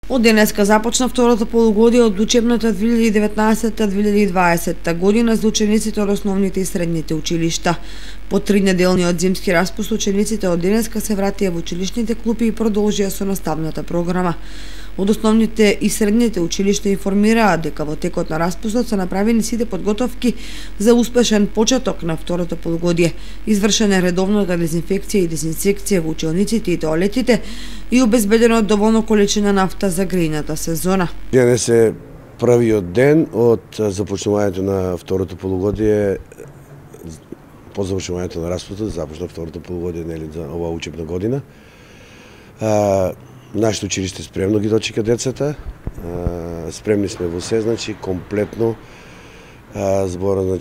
Од денеска започна второто полугодие од учебната 2019-2020 година за учениците од основните и средните училишта. По 3-неделниот зимски распуст учениците од денеска се вратија во училишните клупи и продолжија со наставната програма. Од основните и средните училишта информираат дека во текот на распустот се направени сите подготовки за успешен почеток на второто полугодие. Извршена е редовната дезинфекција и дезинсекција во училниците и тоалетите и обезбедено доволно количина нафта за грејната сезона. Денес е првиот ден од започнувањето на второто полугодие. По завршувањето на распустот започна второто полугодие за оваа учебна година. Нашето училиште спремно ги дочека децата. Спремни сме во се, комплетно. Збора,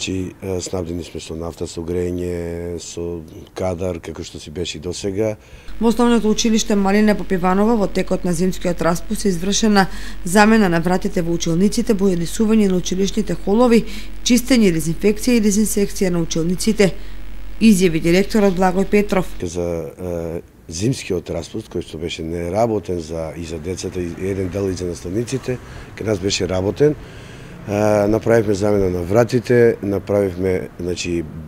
снабдени сме со нафта, со грејење, со кадар, како што си беше и досега. Во основното училиште Малина Попиванова во текот на зимскиот распуст е извршена замена на вратите во училниците, бојадисување на училишните холови, чистење, дезинфекција и дезинсекција на училниците, изјави директорот Благој Петров. За зимскиот распуст, кој што беше неработен и за децата, и еден дел и за наставниците, кај нас беше работен. Направивме замена на вратите, направивме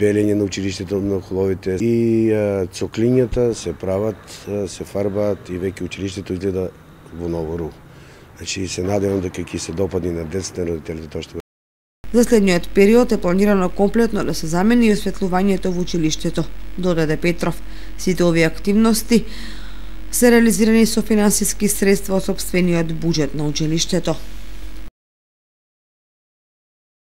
белење на училиштето на холовите и цоклињата се прават, се фарбаат и веќе училиштето изгледа во ново ру. Се надевам дека ќе се допадне на децата и родителите тоа што. За следниот период е планирано комплетно да се замени и осветлувањето во училиштето, додаде Петров. Сите овие активности се реализирани со финансиски средства од сопствениот буџет на училиштето.